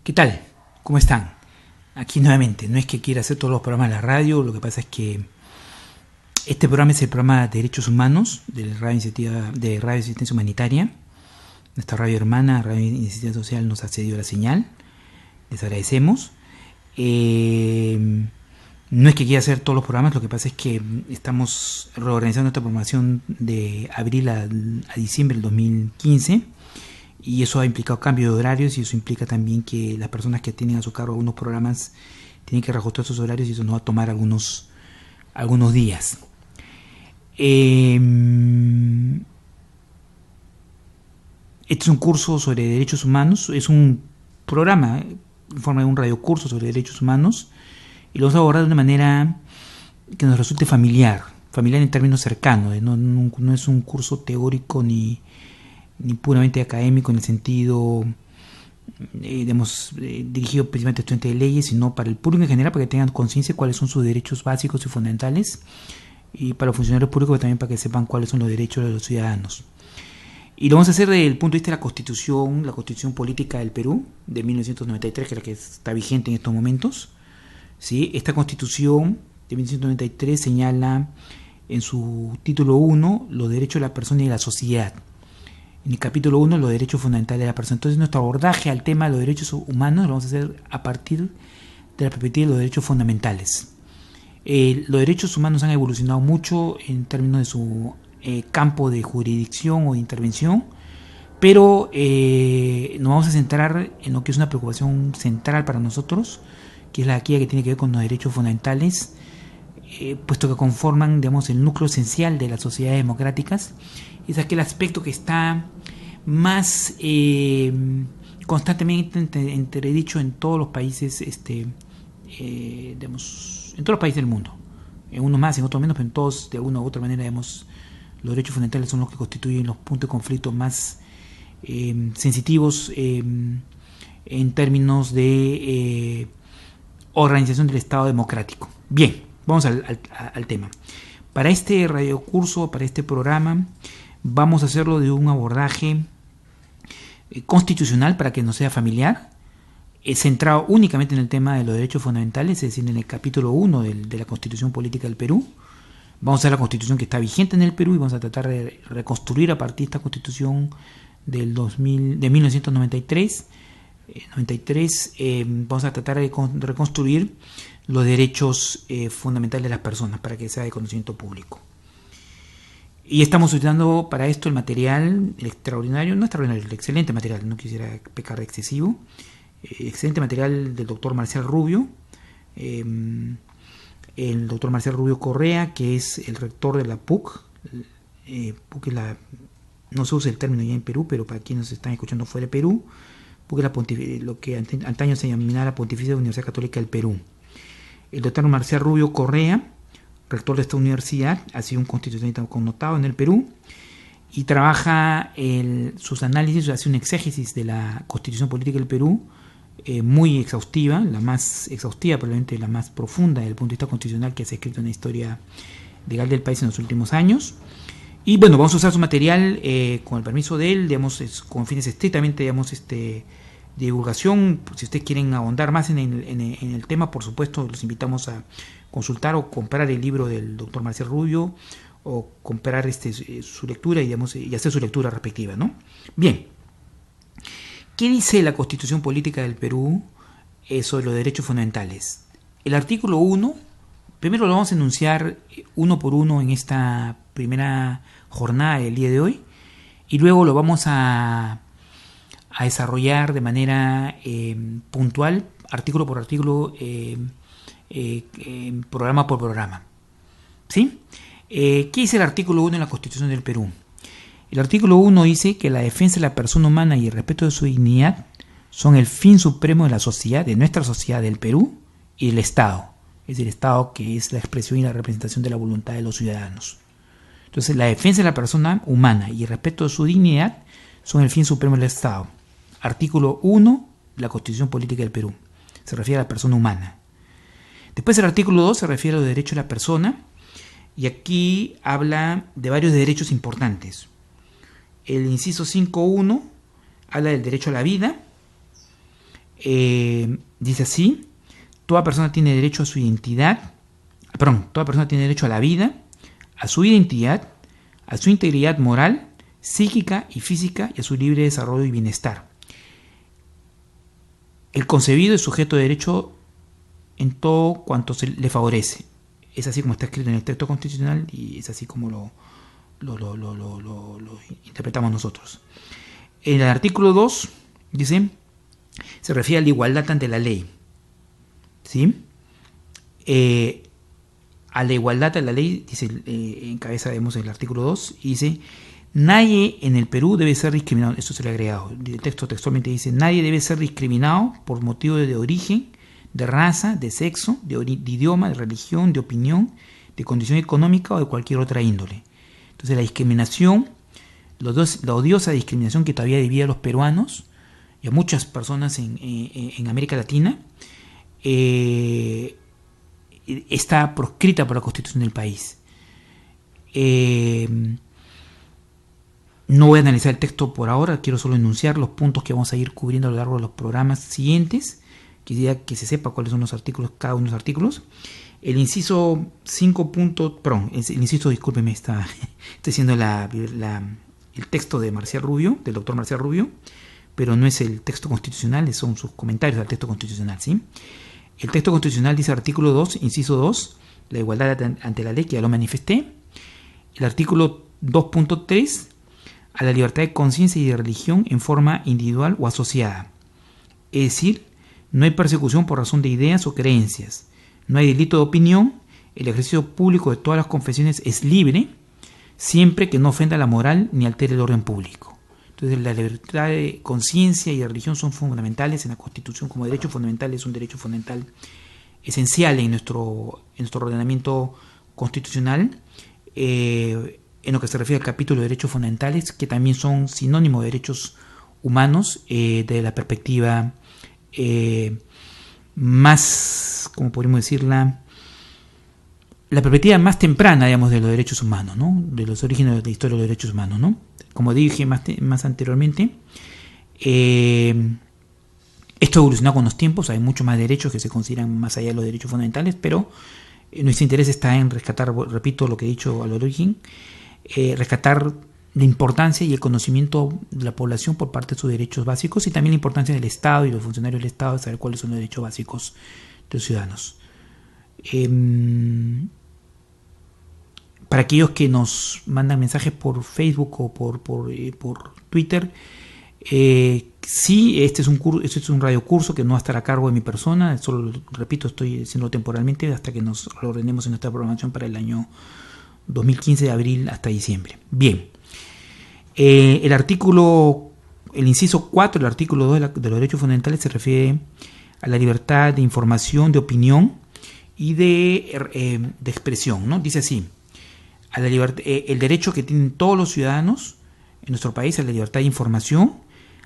¿Qué tal? ¿Cómo están? Aquí nuevamente, no es que quiera hacer todos los programas de la radio, lo que pasa es que este programa es el programa de Derechos Humanos de Radio Asistencia Humanitaria. Nuestra radio hermana, Radio Iniciativa Social, nos ha cedido la señal. Les agradecemos. No es que quiera hacer todos los programas, lo que pasa es que estamos reorganizando esta programación de abril a diciembre del 2015 y eso ha implicado cambio de horarios y eso implica también que las personas que tienen a su cargo algunos programas tienen que reajustar sus horarios y eso nos va a tomar algunos días. Este es un curso sobre derechos humanos, es un programa en forma de un radiocurso sobre derechos humanos y lo vamos a abordar de una manera que nos resulte familiar en términos cercanos, no es un curso teórico ni puramente académico en el sentido dirigido principalmente a estudiantes de leyes, sino para el público en general, para que tengan conciencia de cuáles son sus derechos básicos y fundamentales, y para los funcionarios públicos también para que sepan cuáles son los derechos de los ciudadanos. Y lo vamos a hacer desde el punto de vista de la Constitución Política del Perú de 1993, que es la que está vigente en estos momentos. ¿Sí? Esta Constitución de 1993 señala en su título 1 los derechos de la persona y de la sociedad. En el capítulo 1 los derechos fundamentales de la persona. Entonces nuestro abordaje al tema de los derechos humanos lo vamos a hacer a partir de la perspectiva de los derechos fundamentales. Los derechos humanos han evolucionado mucho en términos de su campo de jurisdicción o de intervención, pero nos vamos a centrar en lo que es una preocupación central para nosotros, que es aquella que tiene que ver con los derechos fundamentales, puesto que conforman, digamos, el núcleo esencial de las sociedades democráticas. Es aquel aspecto que está más constantemente entredicho en todos los países, digamos, en todos los países del mundo, en unos más, en otros menos, pero en todos, de alguna u otra manera, digamos, los derechos fundamentales son los que constituyen los puntos de conflicto más sensitivos en términos de organización del Estado democrático. Bien, vamos al tema. Para este radiocurso, para este programa, vamos a hacerlo de un abordaje constitucional para que nos sea familiar, centrado únicamente en el tema de los derechos fundamentales, es decir, en el capítulo 1 de la Constitución Política del Perú. Vamos a ver la Constitución que está vigente en el Perú y vamos a tratar de reconstruir a partir de esta Constitución de 1993. Vamos a tratar de reconstruir los derechos fundamentales de las personas para que sea de conocimiento público. Y estamos utilizando para esto el material el excelente material, no quisiera pecar de excesivo, excelente material del doctor Marcial Rubio, el doctor Marcial Rubio Correa, que es el rector de la PUC. PUC es no se usa el término ya en Perú, pero para quienes nos están escuchando fuera de Perú, PUC es lo que antaño se llamaba la Pontificia Universidad Católica del Perú. El doctor Marcial Rubio Correa, rector de esta universidad, ha sido un constitucionalista connotado en el Perú y trabaja sus análisis, hace un exégesis de la Constitución Política del Perú muy exhaustiva, la más exhaustiva, probablemente la más profunda desde el punto de vista constitucional que se ha escrito en la historia legal del país en los últimos años. Y bueno, vamos a usar su material con el permiso de él, digamos, con fines estrictamente, digamos, de divulgación. Si ustedes quieren ahondar más en el tema, por supuesto, los invitamos a consultar o comprar el libro del doctor Marcial Rubio o comprar su lectura y, digamos, y hacer su lectura respectiva, ¿no? Bien, ¿qué dice la Constitución Política del Perú sobre los derechos fundamentales? El artículo 1, primero lo vamos a enunciar uno por uno en esta primera jornada del día de hoy y luego lo vamos a desarrollar de manera puntual, artículo por artículo, programa por programa. ¿Sí? ¿Qué dice el artículo 1 en la Constitución del Perú? El artículo 1 dice que la defensa de la persona humana y el respeto de su dignidad son el fin supremo de la sociedad, de nuestra sociedad del Perú y del Estado. Es el Estado que es la expresión y la representación de la voluntad de los ciudadanos. Entonces, la defensa de la persona humana y el respeto de su dignidad son el fin supremo del Estado. Artículo 1 de la Constitución Política del Perú. Se refiere a la persona humana. Después el artículo 2 se refiere a los derechos de la persona y aquí habla de varios derechos importantes. El inciso 5.1 habla del derecho a la vida. Dice así: toda persona tiene derecho a su identidad, toda persona tiene derecho a la vida, a su identidad, a su integridad moral, psíquica y física y a su libre desarrollo y bienestar. El concebido es sujeto de derecho en todo cuanto se le favorece. Es así como está escrito en el texto constitucional y es así como lo interpretamos nosotros. En el artículo 2 dice, se refiere a la igualdad ante la ley. ¿Sí? A la igualdad ante la ley, dice, en cabeza vemos el artículo 2, y dice: nadie en el Perú debe ser discriminado. Esto se lo he agregado. El texto textualmente dice: nadie debe ser discriminado por motivo de origen, de raza, de sexo, de idioma, de religión, de opinión, de condición económica o de cualquier otra índole. Entonces la discriminación, la odiosa discriminación que todavía vivía a los peruanos y a muchas personas en América Latina, está proscrita por la Constitución del país. No voy a analizar el texto por ahora, quiero solo enunciar los puntos que vamos a ir cubriendo a lo largo de los programas siguientes. Quisiera que se sepa cuáles son los artículos, cada uno de los artículos. El inciso 5. El inciso, discúlpeme, estoy haciendo el texto de Marcial Rubio, del doctor Marcial Rubio, pero no es el texto constitucional, son sus comentarios al texto constitucional, ¿sí? El texto constitucional dice: artículo 2, inciso 2, la igualdad ante la ley, que ya lo manifesté. El artículo 2.3, a la libertad de conciencia y de religión en forma individual o asociada. Es decir, no hay persecución por razón de ideas o creencias. No hay delito de opinión. El ejercicio público de todas las confesiones es libre, siempre que no ofenda la moral ni altere el orden público. Entonces, la libertad de conciencia y de religión son fundamentales en la Constitución como derecho fundamental. Es un derecho fundamental esencial en nuestro ordenamiento constitucional, en lo que se refiere al capítulo de derechos fundamentales, que también son sinónimo de derechos humanos, de la perspectiva más, ¿cómo podríamos decirla? La perspectiva más temprana, digamos, de los derechos humanos, ¿no? De los orígenes de la historia de los derechos humanos, ¿no? Como dije más anteriormente, esto evolucionó con los tiempos. Hay muchos más derechos que se consideran más allá de los derechos fundamentales, pero nuestro interés está en rescatar, repito lo que he dicho al origen, rescatar la importancia y el conocimiento de la población por parte de sus derechos básicos, y también la importancia del Estado y los funcionarios del Estado de saber cuáles son los derechos básicos de los ciudadanos. Para aquellos que nos mandan mensajes por Facebook o por Twitter, sí, este es un radiocurso que no va a estar a cargo de mi persona. Solo, repito, estoy haciendo temporalmente hasta que nos ordenemos en nuestra programación para el año 2015, de abril hasta diciembre. Bien, el inciso 4 del artículo 2 de los derechos fundamentales se refiere a la libertad de información, de opinión y de expresión, ¿no? Dice así: a la libertad, el derecho que tienen todos los ciudadanos en nuestro país a la libertad de información,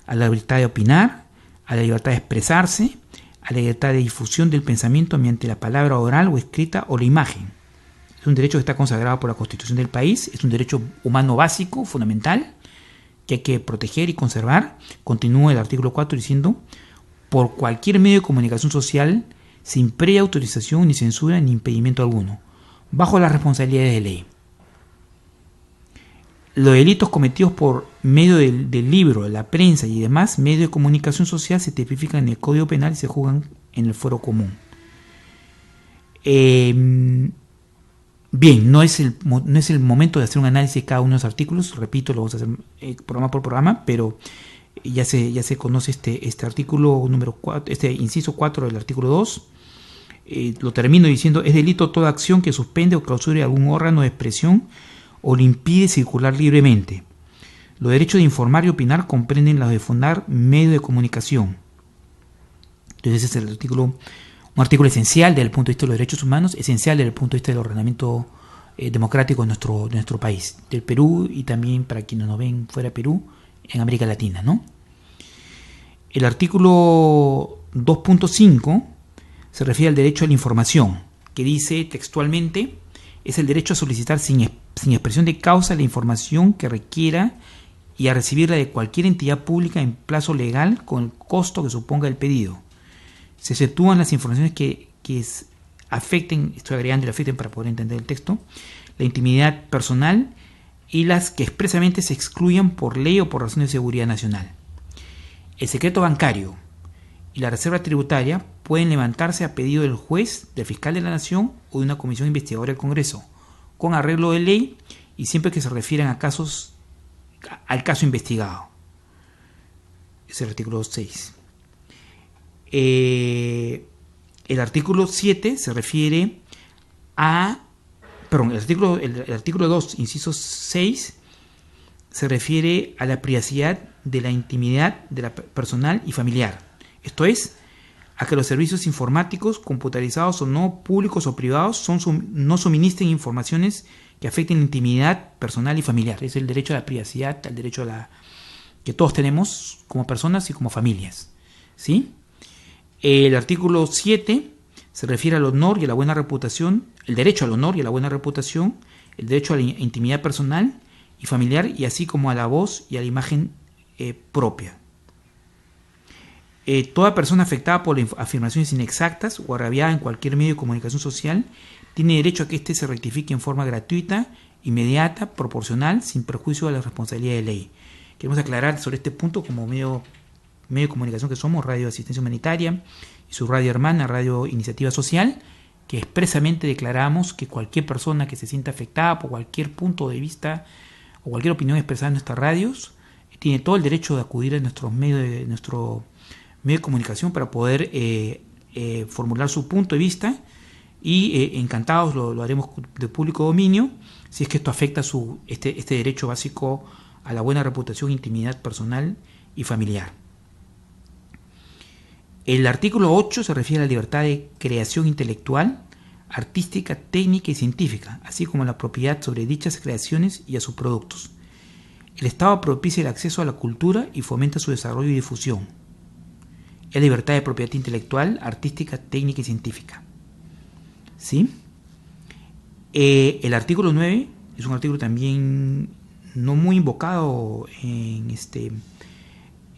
a la libertad de opinar, a la libertad de expresarse, a la libertad de difusión del pensamiento mediante la palabra oral o escrita o la imagen. Es un derecho que está consagrado por la Constitución del país, es un derecho humano básico, fundamental, que hay que proteger y conservar. Continúa el artículo 4 diciendo: por cualquier medio de comunicación social, sin previa autorización, ni censura, ni impedimento alguno, bajo las responsabilidades de ley. Los delitos cometidos por medio del libro, la prensa y demás medios de comunicación social se tipifican en el Código Penal y se juzgan en el fuero común. Bien, no es el momento de hacer un análisis de cada uno de los artículos. Repito, lo vamos a hacer programa por programa, pero ya se conoce este artículo número 4, este inciso 4 del artículo 2. Lo termino diciendo: es delito toda acción que suspende o clausure algún órgano de expresión o le impide circular libremente. Los derechos de informar y opinar comprenden los de fundar medios de comunicación. Entonces ese es un artículo esencial desde el punto de vista de los derechos humanos, esencial desde el punto de vista del ordenamiento democrático de nuestro país, del Perú, y también para quienes nos ven fuera de Perú, en América Latina, ¿no? El artículo 2.5 se refiere al derecho a la información, que dice textualmente: es el derecho a solicitar sin expresión de causa la información que requiera y a recibirla de cualquier entidad pública en plazo legal con el costo que suponga el pedido. Se exceptúan las informaciones que afecten, estoy agregando y afecten para poder entender el texto, la intimidad personal y las que expresamente se excluyan por ley o por razones de seguridad nacional. El secreto bancario y la reserva tributaria pueden levantarse a pedido del juez, del fiscal de la Nación o de una comisión investigadora del Congreso, con arreglo de ley y siempre que se refieran a casos, al caso investigado. Es el artículo 6. El artículo 7 se refiere a... Perdón, el artículo 2, inciso 6, se refiere a la privacidad de la intimidad de la personal y familiar. Esto es, a que los servicios informáticos, computarizados o no, públicos o privados, no suministren informaciones que afecten la intimidad personal y familiar. Es el derecho a la privacidad, el derecho a la que todos tenemos como personas y como familias, ¿sí? El artículo 7 se refiere al honor y a la buena reputación, el derecho al honor y a la buena reputación, el derecho a la intimidad personal y familiar, y así como a la voz y a la imagen propia. Toda persona afectada por afirmaciones inexactas o agraviada en cualquier medio de comunicación social tiene derecho a que éste se rectifique en forma gratuita, inmediata, proporcional, sin perjuicio de la responsabilidad de ley. Queremos aclarar sobre este punto, como medio de comunicación que somos, Radio Asistencia Humanitaria y su radio hermana, Radio Iniciativa Social, que expresamente declaramos que cualquier persona que se sienta afectada por cualquier punto de vista o cualquier opinión expresada en nuestras radios tiene todo el derecho de acudir a nuestro medio de comunicación para poder formular su punto de vista, y encantados lo haremos de público dominio si es que esto afecta este derecho básico a la buena reputación, intimidad personal y familiar. El artículo 8 se refiere a la libertad de creación intelectual, artística, técnica y científica, así como a la propiedad sobre dichas creaciones y a sus productos. El Estado propicia el acceso a la cultura y fomenta su desarrollo y difusión. Es libertad de propiedad intelectual, artística, técnica y científica. ¿Sí? El artículo 9 es un artículo también no muy invocado en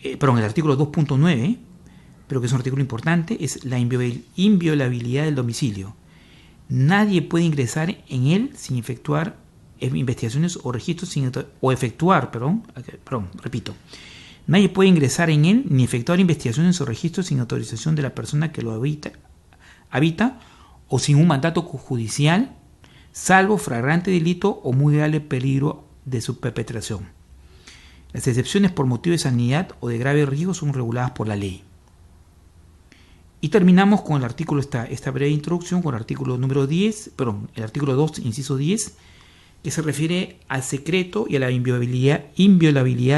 el artículo 2.9, pero que es un artículo importante, es la inviolabilidad del domicilio. Nadie puede ingresar en él sin efectuar investigaciones o registros Nadie puede ingresar en él ni efectuar investigaciones o registros sin autorización de la persona que lo habita o sin un mandato judicial, salvo flagrante delito o muy grave peligro de su perpetración. Las excepciones por motivo de sanidad o de grave riesgo son reguladas por la ley. Y terminamos con el artículo, esta breve introducción, con el artículo número 10, el artículo 2, inciso 10, que se refiere al secreto y a la inviolabilidad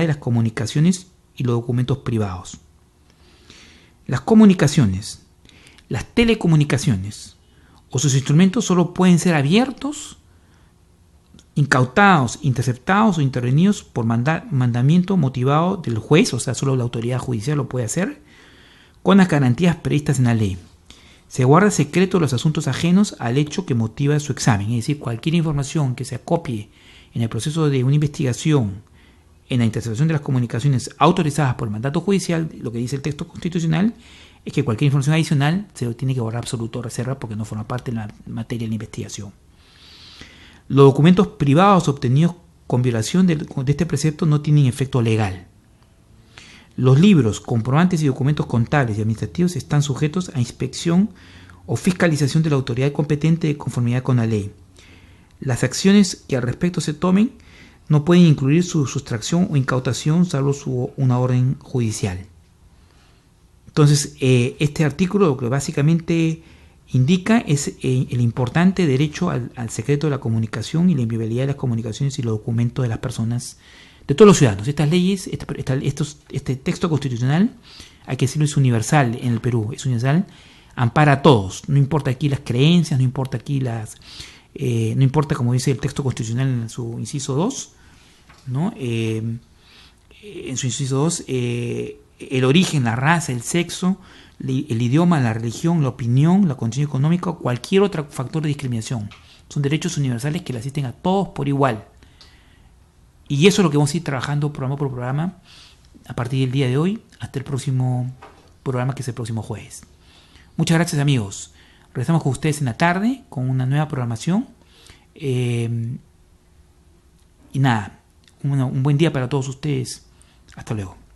de las comunicaciones y los documentos privados. Las comunicaciones, las telecomunicaciones o sus instrumentos solo pueden ser abiertos, incautados, interceptados o intervenidos por mandamiento motivado del juez, o sea, solo la autoridad judicial lo puede hacer, con las garantías previstas en la ley. Se guarda secreto los asuntos ajenos al hecho que motiva su examen, es decir, cualquier información que se acopie en el proceso de una investigación, en la interceptación de las comunicaciones autorizadas por el mandato judicial, lo que dice el texto constitucional es que cualquier información adicional se tiene que guardar absoluto reserva porque no forma parte de la materia de la investigación. Los documentos privados obtenidos con violación de este precepto no tienen efecto legal. Los libros, comprobantes y documentos contables y administrativos están sujetos a inspección o fiscalización de la autoridad competente de conformidad con la ley. Las acciones que al respecto se tomen no pueden incluir su sustracción o incautación salvo una orden judicial. Entonces, este artículo lo que básicamente indica es el importante derecho al secreto de la comunicación y la inviolabilidad de las comunicaciones y los documentos de las personas, de todos los ciudadanos. Estas leyes, este texto constitucional, hay que decirlo, es universal en el Perú, es universal, ampara a todos, no importa aquí las creencias, no importa aquí no importa, como dice el texto constitucional en su inciso 2, ¿no? En su inciso 2, el origen, la raza, el sexo, el idioma, la religión, la opinión, la condición económica o cualquier otro factor de discriminación. Son derechos universales que le asisten a todos por igual. Y eso es lo que vamos a ir trabajando programa por programa a partir del día de hoy hasta el próximo programa, que es el próximo jueves. Muchas gracias, amigos. Regresamos con ustedes en la tarde con una nueva programación. Y nada, un buen día para todos ustedes. Hasta luego.